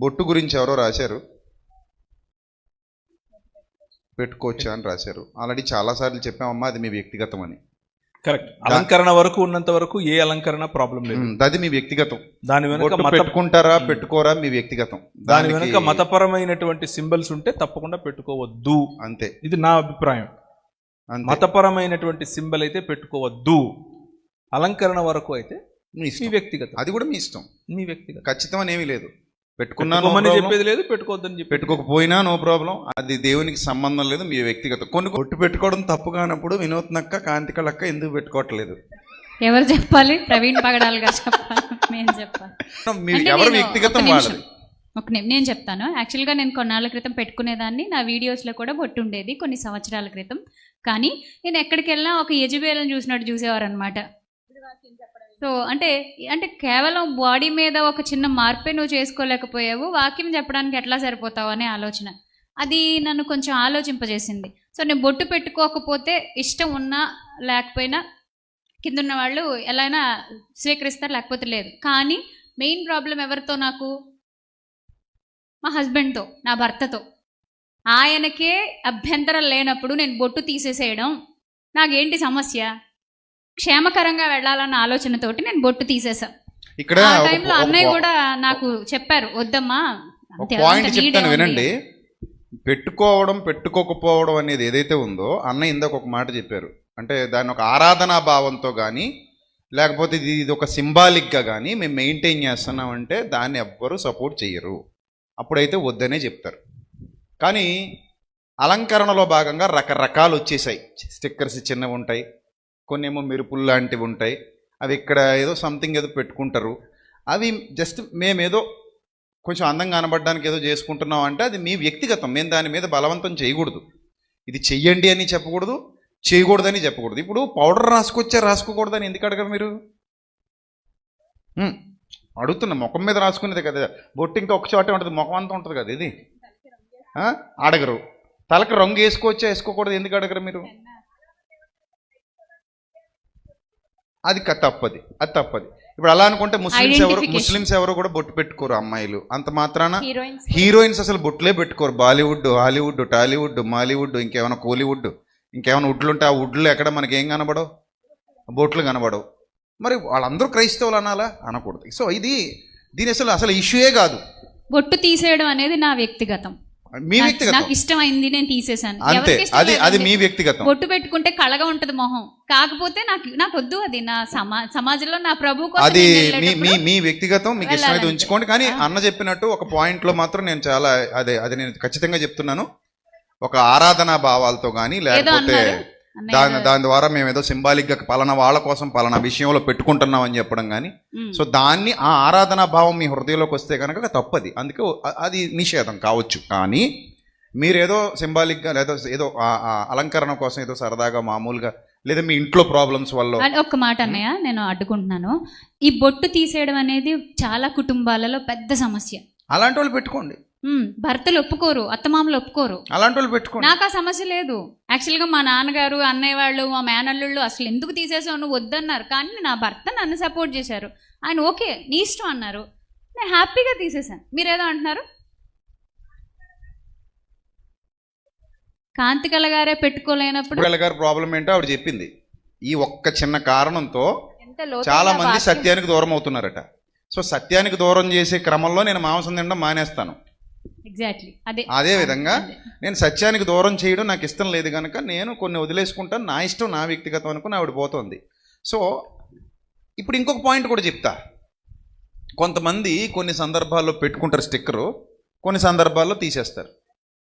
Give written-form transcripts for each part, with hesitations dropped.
బొట్టు గురించి ఎవరో రాశారు, పెట్టుకోవచ్చా అని రాశారు. ఆల్రెడీ చాలాసార్లు చెప్పామమ్మా, అది మీ వ్యక్తిగతం అని. కరెక్ట్. అలంకరణ వరకు ఉన్నంత వరకు ఏ అలంకరణ ప్రాబ్లం లేదు, అది మీ వ్యక్తిగతం. దాని వెనుక పెట్టుకుంటారా పెట్టుకోరా మీ వ్యక్తిగతం. దాని వెనుక మతపరమైనటువంటి సింబల్స్ ఉంటే తప్పకుండా పెట్టుకోవద్దు, అంతే. ఇది నా అభిప్రాయం. మతపరమైనటువంటి సింబల్ అయితే పెట్టుకోవద్దు, అలంకరణ వరకు అయితే మీ వ్యక్తిగతం, అది కూడా మీ ఇష్టం, మీ వ్యక్తిగతం. ఖచ్చితం అని ఏమీ లేదు. పెట్టుకున్నామని చెప్పేది లేదు, పెట్టుకోవద్దని చెప్పి పెట్టుకోకపోయినా నో ప్రాబ్లం, అది దేవునికి సంబంధం లేదు, మీ వ్యక్తిగతం. కొన్ని కొట్టు పెట్టుకోవడం తప్పు కానప్పుడు వినూత్నక్క కాంతికలక్క ఎందుకు పెట్టుకోవట్లేదు? ఎవరు చెప్పాలి? ప్రవీణ్ పగడాల్ గారు చెప్పాలి, నేను చెప్పాలి. ఎవరు వ్యక్తిగతం వాళ్ళది. నేను చెప్తాను. యాక్చువల్గా నేను కొన్నాళ్ళ క్రితం పెట్టుకునేదాన్ని, నా వీడియోస్లో కూడా బొట్టు ఉండేది కొన్ని సంవత్సరాల క్రితం. కానీ నేను ఎక్కడికి వెళ్ళినా ఒక యజుబేలను చూసినట్టు చూసేవారు అనమాట. సో అంటే కేవలం బాడీ మీద ఒక చిన్న మార్పే నువ్వు చేసుకోలేకపోయావు, వాక్యం చెప్పడానికి ఎట్లా సరిపోతావు అనే ఆలోచన, అది నన్ను కొంచెం ఆలోచింపజేసింది. సో నేను బొట్టు పెట్టుకోకపోతే ఇష్టం ఉన్నా లేకపోయినా కిందున్న వాళ్ళు ఎలా అయినా స్వీకరిస్తారు, లేకపోతే లేదు. కానీ మెయిన్ ప్రాబ్లం ఎవరితో? నాకు మా హస్బెండ్తో, నా భర్తతో. ఆయనకే అభ్యంతరం లేనప్పుడు నేను బొట్టు తీసేసేయడం నాకేంటి సమస్య? క్షేమకరంగా వెళ్ళాలన్న ఆలోచనతోటి నేను బొట్టు తీసేసా. ఇక్కడ ఆ టైంలో అన్నయ్య కూడా నాకు చెప్పారు, వద్దమ్మా. పాయింట్ చెప్తాను వినండి. పెట్టుకోవడం పెట్టుకోకపోవడం అనేది ఏదైతే ఉందో, అన్నయ్య ఇందాక ఒక మాట చెప్పారు, అంటే దాన్ని ఒక ఆరాధనా భావంతో కానీ లేకపోతే ఇది ఒక సింబాలిక్గా కానీ మేము మెయింటైన్ చేస్తున్నామంటే దాన్ని ఎవ్వరూ సపోర్ట్ చేయరు, అప్పుడైతే వద్దనే చెప్తారు. కానీ అలంకరణలో భాగంగా రకరకాలు వచ్చేసాయి. స్టిక్కర్స్ చిన్నవి ఉంటాయి, కొన్ని ఏమో మెరుపులు లాంటివి ఉంటాయి, అవి ఇక్కడ ఏదో సంథింగ్ ఏదో పెట్టుకుంటారు. అవి జస్ట్ మేమేదో కొంచెం అందంగా కనబడడానికి ఏదో చేసుకుంటున్నాం అంటే అది మీ వ్యక్తిగతం. మేము దాని మీద బలవంతం చేయకూడదు, ఇది చెయ్యండి అని చెప్పకూడదు, చేయకూడదని చెప్పకూడదు. ఇప్పుడు పౌడర్ రాసుకోకూడదని ఎందుకు అడగరు మీరు? అడుగుతున్నా. ముఖం మీద రాసుకునేది కదా, బొట్టు ఇంకా ఒక చోటే ఉంటుంది, ముఖం అంతా ఉంటుంది కదా, ఇది అడగరు. తలకు రంగు వేసుకోకూడదు ఎందుకు అడగరు మీరు? అది తప్పది. ఇప్పుడు అలా అనుకుంటే ముస్లిమ్స్ ఎవరు కూడా బొట్టు పెట్టుకోరు అమ్మాయిలు. అంత మాత్రాన హీరోయిన్స్ అసలు బొట్టులే పెట్టుకోరు. బాలీవుడ్, హాలీవుడ్, టాలీవుడ్, మాలీవుడ్, ఇంకేమైనా కోలీవుడ్, ఇంకేమైనా వుడ్లు ఉంటే ఆ వుడ్లు ఎక్కడ మనకేం కనబడవు, బొట్లు కనబడవు. మరి వాళ్ళందరూ క్రైస్తవులు అనాలా? అనకూడదు. సో దీని అసలు ఇష్యూయే కాదు. బొట్టు తీసేయడం అనేది నా వ్యక్తిగతం, మీ వ్యక్తిగతం. నాకు ఇష్టమైంది నేను తీసేసాను, అంతే. అది మీ వ్యక్తిగతం. బొట్టు పెట్టుకుంటే కళగా ఉంటది మొహం, కాకపోతే నాకు వద్దు. అది నా సమాజంలో నా ప్రభు కోసం అది మీ వ్యక్తిగతం, మీకు ఇష్టమైతే ఉంచుకోండి. కానీ అన్న చెప్పినట్టు ఒక పాయింట్ లో మాత్రం నేను చాలా అది నేను ఖచ్చితంగా చెప్తున్నాను, ఒక ఆరాధనా భావాలతో కానీ లేకపోతే దాని ద్వారా మేము ఏదో సింబాలిక్ గా పలానా వాళ్ళ కోసం పలానా విషయంలో పెట్టుకుంటున్నాం అని చెప్పడం కానీ, సో దాన్ని ఆ ఆరాధనా భావం మీ హృదయంలోకి వస్తే కనుక తప్పది. అందుకే అది నిషేధం కావచ్చు. కానీ మీరేదో సింబాలిక్గా లేదా ఏదో అలంకరణ కోసం ఏదో సరదాగా మామూలుగా లేదా మీ ఇంట్లో ప్రాబ్లమ్స్ వల్ల. ఒక్క మాట అన్నయ్య, నేను అడ్డుకుంటున్నాను. ఈ బొట్టు తీసేయడం అనేది చాలా కుటుంబాలలో పెద్ద సమస్య. అలాంటి వాళ్ళు పెట్టుకోండి. భర్తలు ఒప్పుకోరు, అత్తమామలు ఒప్పుకోరు, అలాంటి వాళ్ళు పెట్టుకోండి. నాకు ఆ సమస్య లేదు. యాక్చువల్గా మా నాన్నగారు, అన్నయ్య వాళ్ళు, మా మేనల్లుళ్ళు అసలు ఎందుకు తీసేసావు నువ్వు వద్దన్నారు. కానీ నా భర్త నన్ను సపోర్ట్ చేశారు. ఆయన ఓకే నీ ఇష్టం అన్నారు, నేను హ్యాపీగా తీసేసాను. మీరేదో అంటున్నారు. కాంతికళ గారే పెట్టుకోలేనప్పుడు గారి ప్రాబ్లం ఏంటో ఆవిడ చెప్పింది. ఈ ఒక్క చిన్న కారణంతో చాలా మంది సత్యానికి దూరం అవుతున్నారట. సో సత్యానికి దూరం చేసే క్రమంలో నేను మాంసం తినడం మానేస్తాను. ఎగ్జాక్ట్లీ అదే విధంగా నేను సత్యానికి దూరం చేయడం నాకు ఇష్టం లేదు కనుక నేను కొన్ని వదిలేసుకుంటాను, నా ఇష్టం, నా వ్యక్తిగతం అనుకుని ఆవిడ పోతుంది. సో ఇప్పుడు ఇంకొక పాయింట్ కూడా చెప్తా. కొంతమంది కొన్ని సందర్భాల్లో పెట్టుకుంటారు స్టిక్కరు, కొన్ని సందర్భాల్లో తీసేస్తారు.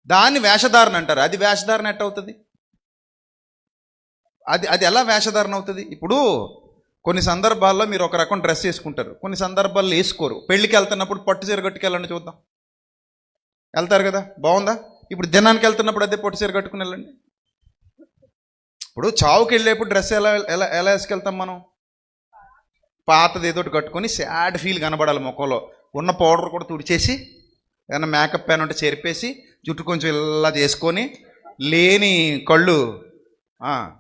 దాన్ని వేషధారణ అంటారు. అది వేషధారణ ఎట్ట అవుతుంది? అది ఎలా వేషధారణ అవుతుంది? ఇప్పుడు కొన్ని సందర్భాల్లో మీరు ఒక రకం డ్రెస్ వేసుకుంటారు, కొన్ని సందర్భాల్లో వేసుకోరు. పెళ్ళికి వెళ్తున్నప్పుడు పట్టు చీర కట్టుకెళ్ళండి చూద్దాం, వెళ్తారు కదా, బాగుందా? ఇప్పుడు దినానికి వెళ్తున్నప్పుడు అదే పట్టు చీర కట్టుకుని వెళ్ళండి. ఇప్పుడు చావుకి వెళ్ళేప్పుడు డ్రెస్ ఎలా వేసుకెళ్తాం మనం? పాతది ఏదో కట్టుకొని సాడ్ ఫీల్ కనబడాలి ముఖంలో. ఉన్న పౌడర్ కూడా తుడిచేసి ఏదైనా మేకప్ పెన్ ఉంటే చెరిపేసి జుట్టు కొంచెం ఇలా చేసుకొని లేని కళ్ళు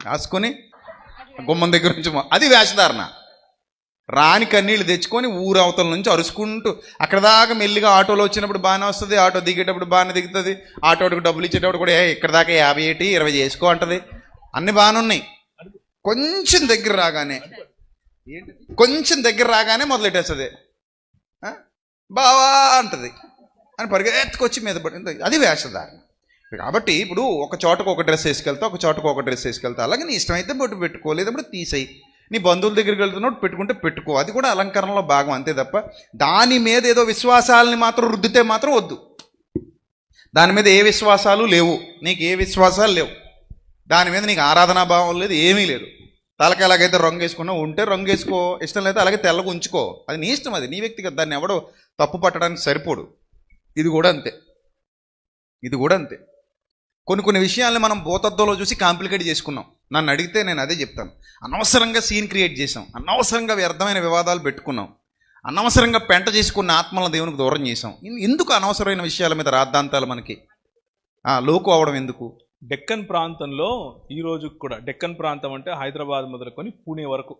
రాసుకొని గుమ్మం దగ్గర నుంచి, అది వేషధారణ. రాని కన్నీళ్ళు తెచ్చుకొని ఊరు అవతల నుంచి అరుచుకుంటూ అక్కడ దాకా మెల్లిగా ఆటోలో వచ్చినప్పుడు బాగానే వస్తుంది, ఆటో దిగేటప్పుడు బాగానే దిగుతుంది, ఆటోకి డబ్బులు ఇచ్చేటప్పుడు కూడా ఇక్కడ దాకా 50 ఏంటి 20 చేసుకో అంటది, అన్నీ బాగానే ఉన్నాయి. కొంచెం దగ్గర రాగానే మొదలెట్టేస్తుంది, బావా అంటది అని పరిగెత్తుకొచ్చి మీద పడింది. అది వేషధారణ. కాబట్టి ఇప్పుడు ఒక చోటకు ఒక డ్రెస్ వేసుకెళ్తా, ఒక చోటకు ఒక డ్రెస్ వేసుకెళ్తా. అలాగే నీ ఇష్టమైతే బొట్టు పెట్టుకో, లేదప్పుడు తీసేయి. నీ బంధువుల దగ్గరికి వెళ్తున్నప్పుడు పెట్టుకుంటే పెట్టుకో, అది కూడా అలంకరణలో భాగం, అంతే తప్ప దాని మీద ఏదో విశ్వాసాలని మాత్రం రుద్దితే మాత్రం వద్దు. దాని మీద ఏ విశ్వాసాలు లేవు, నీకు ఏ విశ్వాసాలు లేవు, దాని మీద నీకు ఆరాధనా భావం లేదు, ఏమీ లేదు. తలకి ఎలాగైతే రంగు వేసుకున్నా ఉంటే రంగు వేసుకో, ఇష్టం లేదా అలాగే తెల్లగా ఉంచుకో, అది నీ ఇష్టం, అది నీ వ్యక్తిగత, దాన్ని ఎవడో తప్పు పట్టడానికి సరిపోడు. ఇది కూడా అంతే. కొన్ని విషయాల్ని మనం భూతత్వంలో చూసి కాంప్లికేట్ చేసుకున్నాం. నన్ను అడిగితే నేను అదే చెప్తాను. అనవసరంగా సీన్ క్రియేట్ చేసాం, అనవసరంగా వ్యర్థమైన వివాదాలు పెట్టుకున్నాం, అనవసరంగా పెంట చేసుకున్న ఆత్మలను దేవునికి దూరం చేసాం. ఎందుకు అనవసరమైన విషయాల మీద రాద్ధాంతాలు మనకి లోకు అవడం ఎందుకు? డెక్కన్ ప్రాంతంలో ఈ రోజు కూడా, డెక్కన్ ప్రాంతం అంటే హైదరాబాద్ మొదలుకొని పూణే వరకు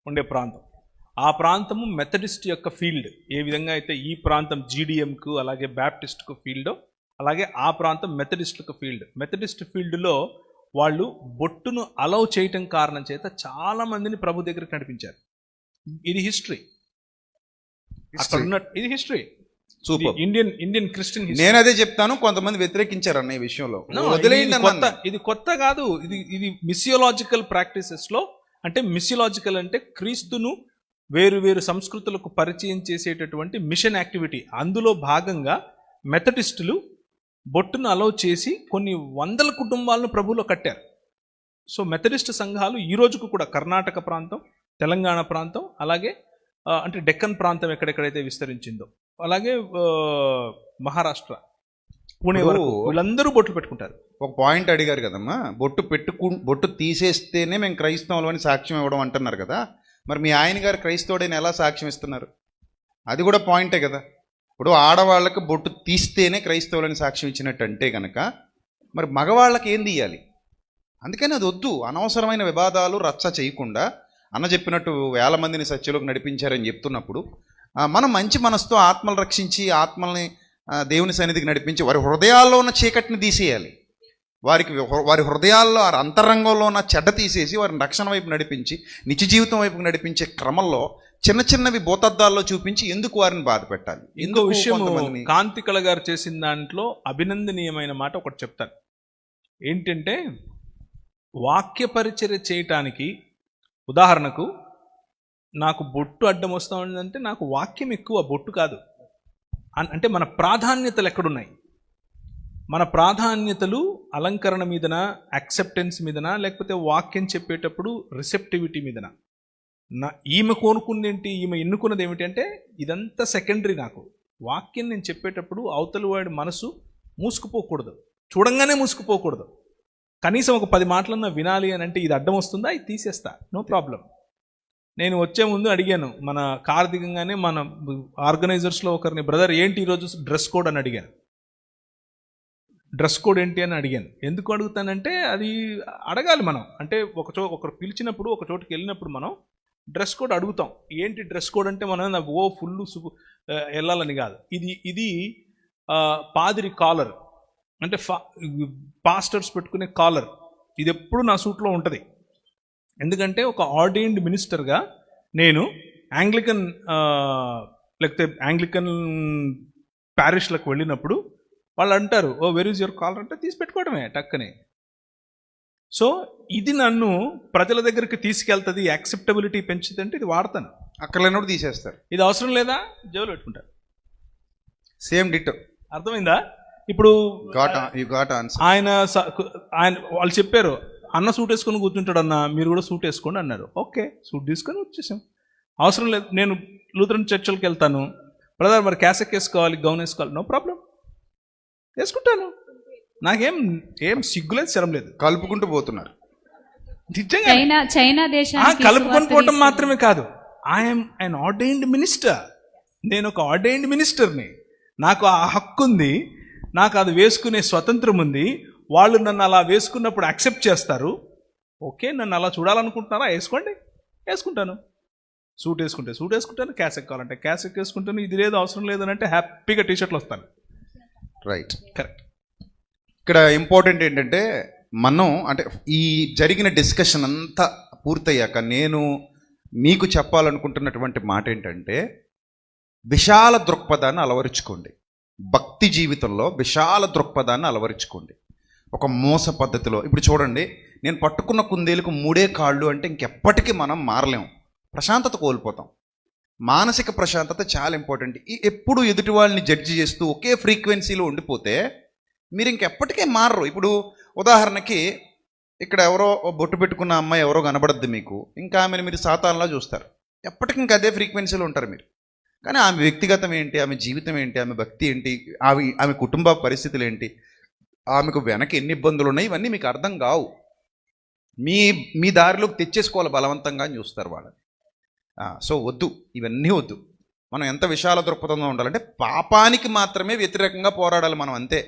ఉండే ప్రాంతం, ఆ ప్రాంతము మెథడిస్ట్ యొక్క ఫీల్డ్. ఏ విధంగా అయితే ఈ ప్రాంతం జీడిఎంకు అలాగే బ్యాప్టిస్ట్కు ఫీల్డ్, అలాగే ఆ ప్రాంతం మెథడిస్ట్లకు ఫీల్డ్. మెథడిస్ట్ ఫీల్డ్లో వాళ్ళు బొట్టును అలౌ చేయటం కారణం చేత చాలా మందిని ప్రభు దగ్గరికి నడిపించారు. ఇది హిస్టరీ. ఇది history. Super. Indian Christian history. నేను అదే చెప్తాను, కొంతమంది వ్యతిరేకించారు అన్న ఈ విషయంలో. ఇది కొత్త కాదు. ఇది మిసియోలాజికల్ ప్రాక్టీసెస్లో, అంటే మిసియోలాజికల్ అంటే క్రీస్తును వేరు సంస్కృతులకు పరిచయం చేసేటటువంటి మిషన్ యాక్టివిటీ. అందులో భాగంగా మెథడిస్టులు బొట్టును అలౌ చేసి కొన్ని వందల కుటుంబాలను ప్రభువులో కట్టారు. సో మెథడిస్ట్ సంఘాలు ఈ రోజుకు కూడా కర్ణాటక ప్రాంతం, తెలంగాణ ప్రాంతం, అలాగే అంటే డెక్కన్ ప్రాంతం ఎక్కడెక్కడైతే విస్తరించిందో, అలాగే మహారాష్ట్ర పూణే వరకు వీళ్ళందరూ బొట్లు పెట్టుకుంటారు. ఒక పాయింట్ అడిగారు కదమ్మా, బొట్టు తీసేస్తేనే మేము క్రైస్తవులు అని సాక్ష్యం ఇవ్వడం అంటున్నారు కదా, మరి మీ ఆయన గారు క్రైస్తవుడైన ఎలా సాక్ష్యం ఇస్తున్నారు? అది కూడా పాయింటే కదా. ఇప్పుడు ఆడవాళ్ళకి బొట్టు తీస్తేనే క్రైస్తవులని సాక్ష్యం ఇచ్చినట్టు అంటే కనుక మరి మగవాళ్ళకి ఏం తీయాలి? అందుకని అది వద్దు. అనవసరమైన వివాదాలు రచ్చ చేయకుండా అన్న చెప్పినట్టు 1000 మందిని సత్యలోకి నడిపించారని చెప్తున్నప్పుడు మనం మంచి మనసుతో ఆత్మలు రక్షించి, ఆత్మల్ని దేవుని సన్నిధికి నడిపించి వారి హృదయాల్లో ఉన్న చీకటిని తీసేయాలి. వారి హృదయాల్లో అంతరంగంలో ఉన్న చెడ్డ తీసేసి వారిని రక్షణ వైపు నడిపించి నిత్య జీవితం వైపు నడిపించే క్రమంలో చిన్నవి భూతద్దాల్లో చూపించి ఎందుకు వారిని బాధ పెట్టాలి? ఇంకో విషయం, కాంతికళ గారు చేసిన దాంట్లో అభినందనీయమైన మాట ఒకటి చెప్తాను. ఏంటంటే వాక్య పరిచర్య చేయటానికి, ఉదాహరణకు నాకు బొట్టు అడ్డం వస్తూ ఉందంటే నాకు వాక్యం ఎక్కువ, బొట్టు కాదు. అంటే మన ప్రాధాన్యతలు ఎక్కడున్నాయి? మన ప్రాధాన్యతలు అలంకరణ మీదన, యాక్సెప్టెన్స్ మీదన, లేకపోతే వాక్యం చెప్పేటప్పుడు రిసెప్టివిటీ మీదన? ఈమె కోనుకుందేంటి, ఈమె ఎన్నుకున్నది ఏమిటి అంటే ఇదంతా సెకండరీ. నాకు వాక్యం నేను చెప్పేటప్పుడు అవతలి వాడి మనసు మూసుకుపోకూడదు, చూడంగానే మూసుకుపోకూడదు. కనీసం ఒక 10 మాటలన్నా వినాలి అని అంటే ఇది అడ్డం వస్తుందా, ఇది తీసేస్తా, నో ప్రాబ్లం. నేను వచ్చే ముందు అడిగాను, మన కార్ దిగంగానే మన ఆర్గనైజర్స్లో ఒకరిని, బ్రదర్ ఏంటి ఈరోజు డ్రెస్ కోడ్ అని అడిగాను. డ్రెస్ కోడ్ ఏంటి అని అడిగాను. ఎందుకు అడుగుతానంటే అది అడగాలి మనం. అంటే ఒకరు పిలిచినప్పుడు, ఒక చోటుకి వెళ్ళినప్పుడు మనం డ్రెస్ కోడ్ అడుగుతాం. ఏంటి డ్రెస్ కోడ్ అంటే మనం ఫుల్ వెళ్ళాలని కాదు. ఇది పాదిరి కాలర్, అంటే పాస్టర్స్ పెట్టుకునే కాలర్, ఇది ఎప్పుడు నా సూట్లో ఉంటుంది. ఎందుకంటే ఒక ఆర్డైన్డ్ మినిస్టర్గా నేను లేకపోతే యాంగ్లికన్ ప్యారిష్లకు వెళ్ళినప్పుడు వాళ్ళు అంటారు, ఓ వెర్ ఈజ్ యువర్ కాలర్ అంటే తీసి పెట్టుకోవడమే టక్కనే. సో ఇది నన్ను ప్రజల దగ్గరికి తీసుకెళ్తుంది, యాక్సెప్టబిలిటీ పెంచుతుంది అంటే ఇది వాడతాను. అక్కర్లేనప్పుడు తీసేస్తారు. ఇది అవసరం లేదా జోలు పెట్టుకుంటారు. Same ditto. అర్థమైందా? ఇప్పుడు ఆయన వాళ్ళు చెప్పారు, అన్న సూట్ వేసుకొని కూర్చుంటాడు అన్న, మీరు కూడా సూట్ వేసుకోండి అన్నారు. ఓకే, సూట్ తీసుకొని వచ్చేసాం. అవసరం లేదు. నేను లూథరన్ చర్చిలకు వెళ్తాను, బ్రదర్ మరి క్యాసెక్ వేసుకోవాలి, గౌన్ వేసుకోవాలి, నో ప్రాబ్లం, వేసుకుంటాను. నాకేం సిగ్గులేదు, శరం లేదు. కలుపుకుంటూ పోతున్నారు. చైనా దేశానికి కలుపుకొని పోవటం మాత్రమే కాదు, ఐఎమ్ అన్ ఆర్డైన్డ్ మినిస్టర్. నేను ఒక ఆర్డైన్డ్ మినిస్టర్ని, నాకు ఆ హక్కు ఉంది, నాకు అది వేసుకునే స్వతంత్రం ఉంది. వాళ్ళు నన్ను అలా వేసుకున్నప్పుడు యాక్సెప్ట్ చేస్తారు. ఓకే, నన్ను అలా చూడాలనుకుంటున్నారా, వేసుకోండి, వేసుకుంటాను. సూట్ వేసుకుంటాను, క్యాసెట్ కావాలంటే క్యాసెట్ వేసుకుంటాను, ఇది లేదు అవసరం లేదని అంటే హ్యాపీగా టీషర్ట్లు వస్తాను. రైట్. కరెక్ట్. ఇక్కడ ఇంపార్టెంట్ ఏంటంటే మనం అంటే ఈ జరిగిన డిస్కషన్ అంతా పూర్తయ్యాక నేను మీకు చెప్పాలనుకుంటున్నటువంటి మాట ఏంటంటే విశాల దృక్పథాన్ని అలవరుచుకోండి. భక్తి జీవితంలో విశాల దృక్పథాన్ని అలవరుచుకోండి. ఒక మోస పద్ధతిలో ఇప్పుడు చూడండి, నేను పట్టుకున్న కుందేలకు 3 కాళ్ళు అంటే ఇంకెప్పటికీ మనం మారలేం, ప్రశాంతత కోల్పోతాం. మానసిక ప్రశాంతత చాలా ఇంపార్టెంట్. ఎప్పుడు ఎదుటి వాళ్ళని జడ్జి చేస్తూ ఒకే ఫ్రీక్వెన్సీలో ఉండిపోతే మీరు ఇంకెప్పటికీ మారరు. ఇప్పుడు ఉదాహరణకి ఇక్కడ ఎవరో బొట్టు పెట్టుకున్న అమ్మాయి ఎవరో కనబడద్దు మీకు, ఇంకా ఆమెను మీరు సాతాన్లా చూస్తారు, ఎప్పటికీ ఇంకా అదే ఫ్రీక్వెన్సీలో ఉంటారు మీరు. కానీ ఆమె వ్యక్తిగతం ఏంటి, ఆమె జీవితం ఏంటి, ఆమె భక్తి ఏంటి, ఆమె కుటుంబ పరిస్థితులు ఏంటి, ఆమెకు వెనక ఎన్ని ఇబ్బందులు ఉన్నాయి, ఇవన్నీ మీకు అర్థం కావు. మీ దారిలోకి తెచ్చేసుకోవాలి బలవంతంగా అని చూస్తారు వాళ్ళని. సో వద్దు, ఇవన్నీ వద్దు. మనం ఎంత విశాల దృక్పథంగా ఉండాలంటే పాపానికి మాత్రమే వ్యతిరేకంగా పోరాడాలి మనం, అంతే.